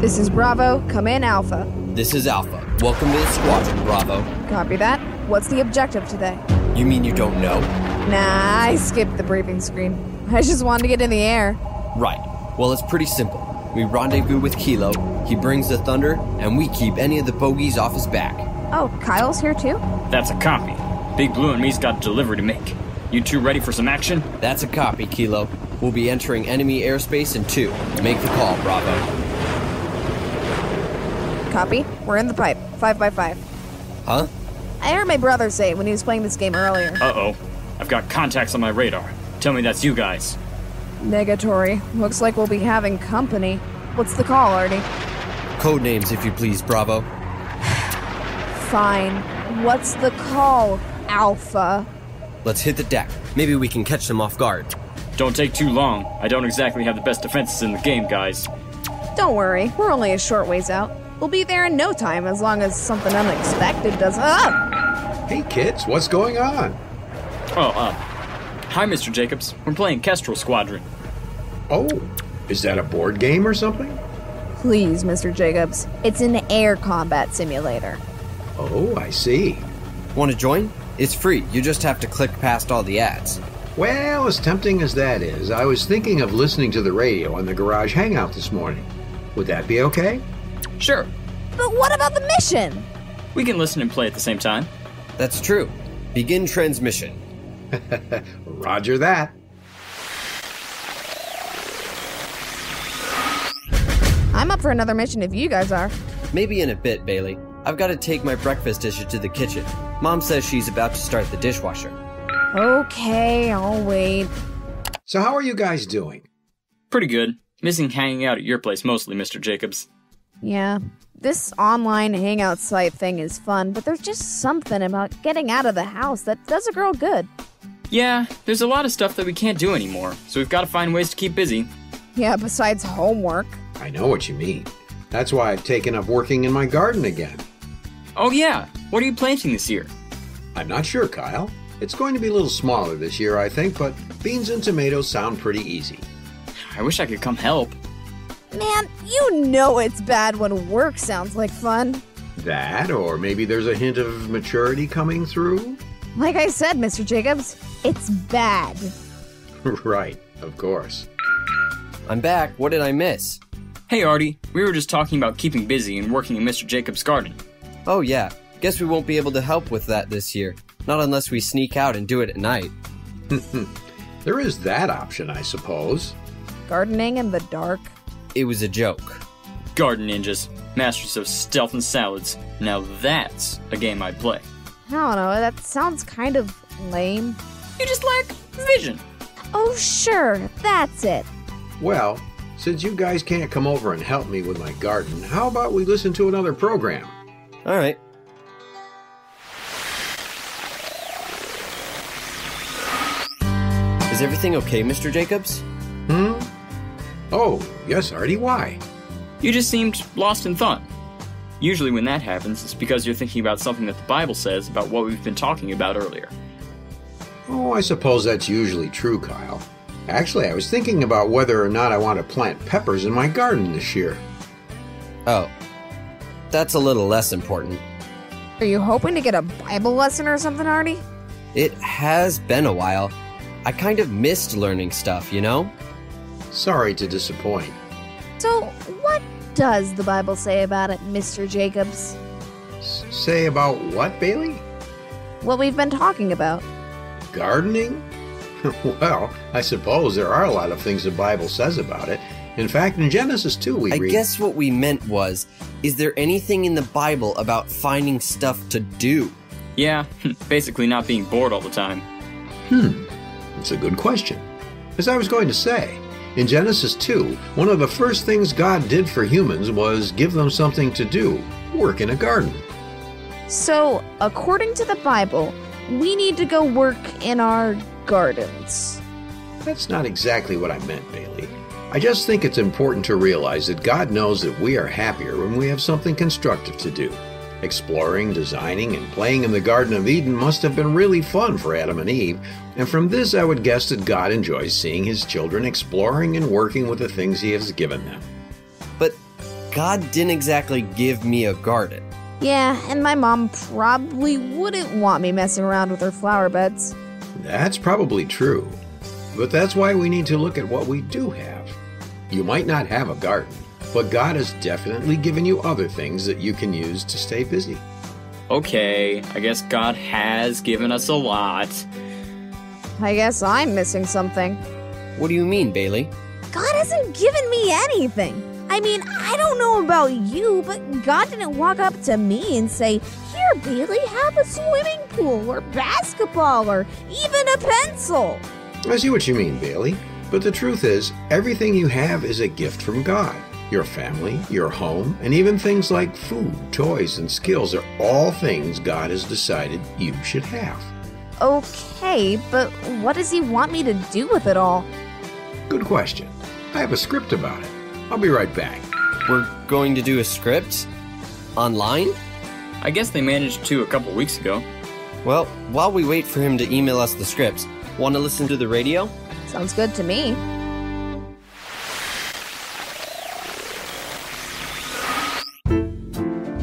This is Bravo, come in Alpha. This is Alpha. Welcome to the squadron, Bravo. Copy that. What's the objective today? You mean you don't know? Nah, I skipped the briefing screen. I just wanted to get in the air. Right. Well, it's pretty simple. We rendezvous with Kilo, he brings the thunder, and we keep any of the bogeys off his back. Oh, Kyle's here too? That's a copy. Big Blue and me's got a delivery to make. You two ready for some action? That's a copy, Kilo. We'll be entering enemy airspace in 2. Make the call, Bravo. Copy. We're in the pipe. 5x5. Huh? I heard my brother say it when he was playing this game earlier. Uh-oh. I've got contacts on my radar. Tell me that's you guys. Negatory. Looks like we'll be having company. What's the call, Artie? Code names, if you please, Bravo. Fine. What's the call, Alpha? Let's hit the deck. Maybe we can catch them off guard. Don't take too long. I don't exactly have the best defenses in the game, guys. Don't worry. We're only a short ways out. We'll be there in no time as long as something unexpected doesn't... Ah! Hey, kids, what's going on? Hi, Mr. Jacobs. We're playing Kestrel Squadron. Oh, is that a board game or something? Please, Mr. Jacobs. It's an air combat simulator. Oh, I see. Want to join? It's free. You just have to click past all the ads. Well, as tempting as that is, I was thinking of listening to the radio on the garage hangout this morning. Would that be okay? Sure. But what about the mission? We can listen and play at the same time. That's true. Begin transmission. Roger that. I'm up for another mission if you guys are. Maybe in a bit, Bailey. I've got to take my breakfast dishes to the kitchen. Mom says she's about to start the dishwasher. Okay, I'll wait. So how are you guys doing? Pretty good. Missing hanging out at your place mostly, Mr. Jacobs. Yeah, this online hangout site thing is fun, but there's just something about getting out of the house that does a girl good. Yeah, there's a lot of stuff that we can't do anymore, so we've got to find ways to keep busy. Yeah, besides homework. I know what you mean. That's why I've taken up working in my garden again. Oh yeah, what are you planting this year? I'm not sure, Kyle. It's going to be a little smaller this year, I think, but beans and tomatoes sound pretty easy. I wish I could come help. Man, you know it's bad when work sounds like fun. That, or maybe there's a hint of maturity coming through? Like I said, Mr. Jacobs, it's bad. Right, of course. I'm back. What did I miss? Hey Artie, we were just talking about keeping busy and working in Mr. Jacobs' garden. Oh yeah. Guess we won't be able to help with that this year. Not unless we sneak out and do it at night. There is that option, I suppose. Gardening in the dark. It was a joke. Garden ninjas, masters of stealth and salads. Now that's a game I'd play. I don't know, that sounds kind of lame. You just lack vision. Oh sure, that's it. Well, since you guys can't come over and help me with my garden, how about we listen to another program? All right. Is everything okay, Mr. Jacobs? Oh, yes, Artie, why? You just seemed lost in thought. Usually when that happens, it's because you're thinking about something that the Bible says about what we've been talking about earlier. Oh, I suppose that's usually true, Kyle. Actually, I was thinking about whether or not I want to plant peppers in my garden this year. Oh. That's a little less important. Are you hoping to get a Bible lesson or something, Artie? It has been a while. I kind of missed learning stuff, you know? Sorry to disappoint. So, what does the Bible say about it, Mr. Jacobs? Say about what, Bailey? What we've been talking about. Gardening? Well, I suppose there are a lot of things the Bible says about it. In fact, in Genesis 2 we read... I guess what we meant was, is there anything in the Bible about finding stuff to do? Yeah, basically not being bored all the time. It's a good question. As I was going to say, in Genesis 2, one of the first things God did for humans was give them something to do, work in a garden. So, according to the Bible, we need to go work in our gardens. That's not exactly what I meant, Bailey. I just think it's important to realize that God knows that we are happier when we have something constructive to do. Exploring, designing, and playing in the Garden of Eden must have been really fun for Adam and Eve, and from this I would guess that God enjoys seeing his children exploring and working with the things he has given them. But, God didn't exactly give me a garden. Yeah, and my mom probably wouldn't want me messing around with her flower beds. That's probably true. But that's why we need to look at what we do have. You might not have a garden, but God has definitely given you other things that you can use to stay busy. Okay, I guess God has given us a lot. I guess I'm missing something. What do you mean, Bailey? God hasn't given me anything. I mean, I don't know about you, but God didn't walk up to me and say, "Here, Bailey, have a swimming pool or basketball or even a pencil." I see what you mean, Bailey. But the truth is, everything you have is a gift from God. Your family, your home, and even things like food, toys, and skills are all things God has decided you should have. Okay, but what does he want me to do with it all? Good question. I have a script about it. I'll be right back. We're going to do a script? Online? I guess they managed to a couple weeks ago. Well, while we wait for him to email us the scripts, want to listen to the radio? Sounds good to me.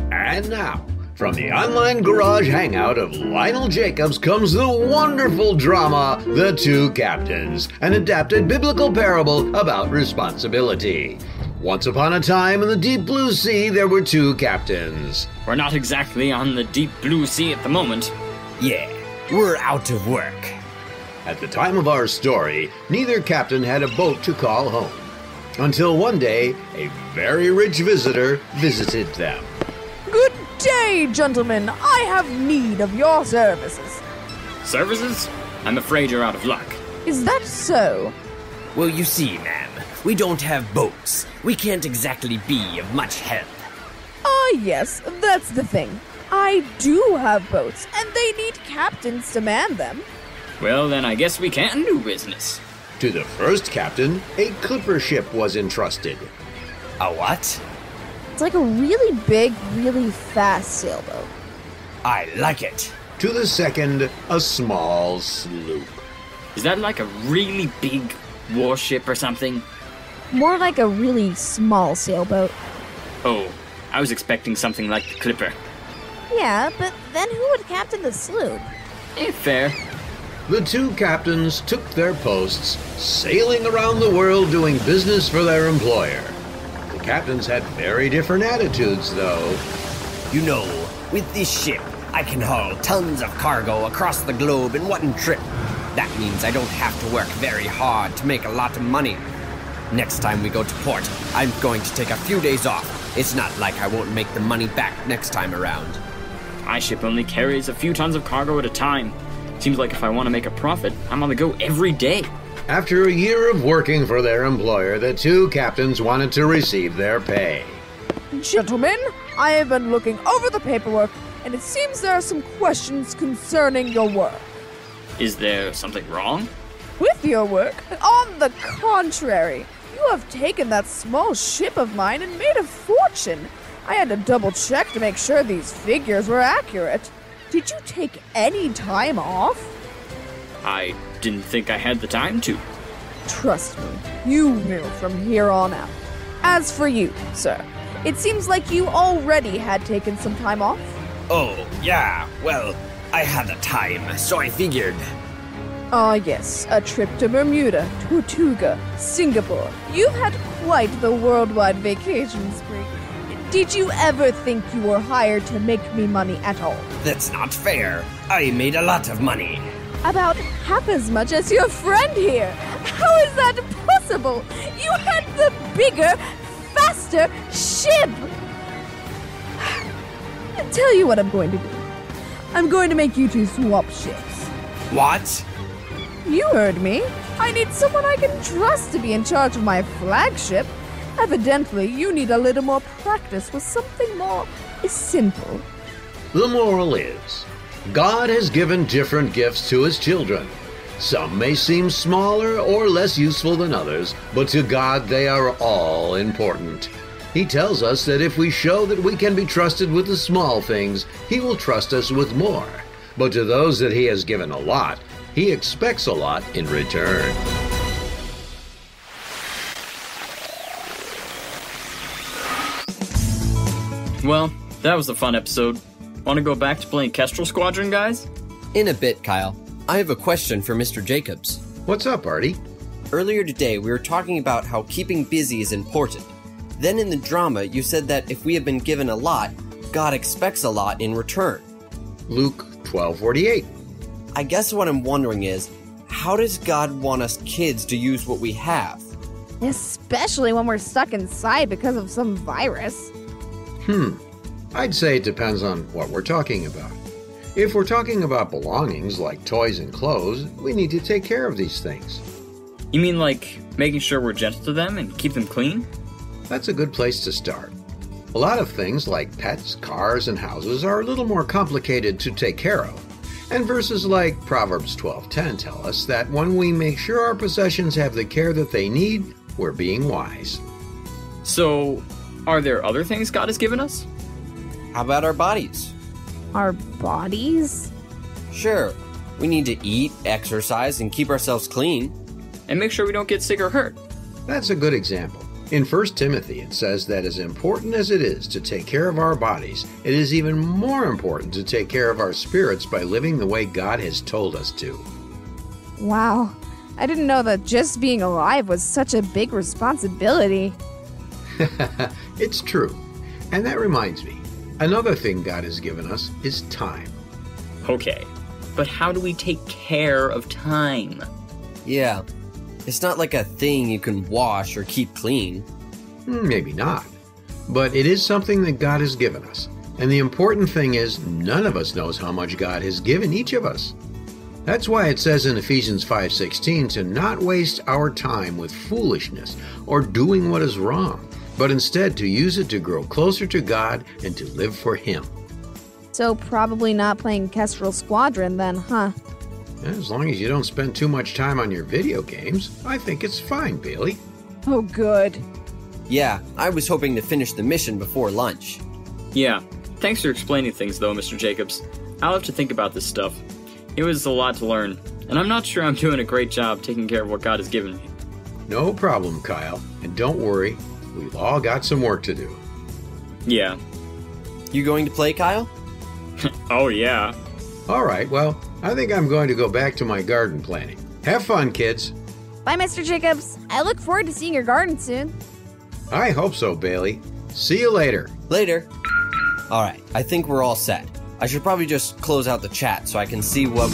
And now, from the online garage hangout of Lionel Jacobs comes the wonderful drama, The Two Captains, an adapted biblical parable about responsibility. Once upon a time in the deep blue sea, there were two captains. We're not exactly on the deep blue sea at the moment. Yeah, we're out of work. At the time of our story, neither captain had a boat to call home. Until one day, a very rich visitor visited them. Good day, gentlemen. I have need of your services. Services? I'm afraid you're out of luck. Is that so? Well, you see, ma'am, we don't have boats. We can't exactly be of much help. Ah, yes, that's the thing. I do have boats, and they need captains to man them. Well, then I guess we can do business. To the first captain, a clipper ship was entrusted. A what? It's like a really big, really fast sailboat. I like it. To the second, a small sloop. Is that like a really big warship or something? More like a really small sailboat. Oh, I was expecting something like the Clipper. Yeah, but then who would captain the sloop? Fair. The two captains took their posts, sailing around the world doing business for their employer. The captains had very different attitudes, though. You know, with this ship, I can haul tons of cargo across the globe in one trip. That means I don't have to work very hard to make a lot of money. Next time we go to port, I'm going to take a few days off. It's not like I won't make the money back next time around. My ship only carries a few tons of cargo at a time. Seems like if I want to make a profit, I'm on the go every day. After a year of working for their employer, the two captains wanted to receive their pay. Gentlemen, I have been looking over the paperwork, and it seems there are some questions concerning your work. Is there something wrong? With your work? On the contrary, you have taken that small ship of mine and made a fortune. I had to double check to make sure these figures were accurate. Did you take any time off? I didn't think I had the time to. Trust me, you will from here on out. As for you, sir, it seems like you already had taken some time off. Oh, yeah, well, I had the time, so I figured. Ah, yes, a trip to Bermuda, Tortuga, Singapore. You've had quite the worldwide vacation spree. Did you ever think you were hired to make me money at all? That's not fair. I made a lot of money. About half as much as your friend here. How is that possible? You had the bigger, faster ship. I'll tell you what I'm going to do. I'm going to make you two swap ships. What? You heard me. I need someone I can trust to be in charge of my flagship. Evidently, you need a little more practice with something more simple. The moral is, God has given different gifts to his children. Some may seem smaller or less useful than others, but to God they are all important. He tells us that if we show that we can be trusted with the small things, he will trust us with more. But to those that he has given a lot, he expects a lot in return. Well, that was a fun episode. Want to go back to playing Kestrel Squadron, guys? In a bit, Kyle. I have a question for Mr. Jacobs. What's up, Artie? Earlier today, we were talking about how keeping busy is important. Then in the drama, you said that if we have been given a lot, God expects a lot in return. Luke 12:48. I guess what I'm wondering is, how does God want us kids to use what we have? Especially when we're stuck inside because of some virus. I'd say it depends on what we're talking about. If we're talking about belongings like toys and clothes, we need to take care of these things. You mean like making sure we're gentle to them and keep them clean? That's a good place to start. A lot of things like pets, cars, and houses are a little more complicated to take care of. And verses like Proverbs 12:10 tell us that when we make sure our possessions have the care that they need, we're being wise. So, are there other things God has given us? How about our bodies? Our bodies? Sure, we need to eat, exercise, and keep ourselves clean. And make sure we don't get sick or hurt. That's a good example. In 1 Timothy, it says that as important as it is to take care of our bodies, it is even more important to take care of our spirits by living the way God has told us to. Wow, I didn't know that just being alive was such a big responsibility. It's true. And that reminds me, another thing God has given us is time. Okay, but how do we take care of time? Yeah, it's not like a thing you can wash or keep clean. Maybe not. But it is something that God has given us. And the important thing is, none of us knows how much God has given each of us. That's why it says in Ephesians 5:16 to not waste our time with foolishness or doing what is wrong, but instead to use it to grow closer to God and to live for Him. So probably not playing Kestrel Squadron then, huh? As long as you don't spend too much time on your video games, I think it's fine, Bailey. Oh, good. Yeah, I was hoping to finish the mission before lunch. Yeah, thanks for explaining things though, Mr. Jacobs. I'll have to think about this stuff. It was a lot to learn, and I'm not sure I'm doing a great job taking care of what God has given me. No problem, Kyle. And don't worry, we've all got some work to do. Yeah. You going to play, Kyle? Oh yeah. All right, well, I think I'm going to go back to my garden planting. Have fun, kids. Bye, Mr. Jacobs. I look forward to seeing your garden soon. I hope so, Bailey. See you later. Later. Alright, I think we're all set. I should probably just close out the chat so I can see what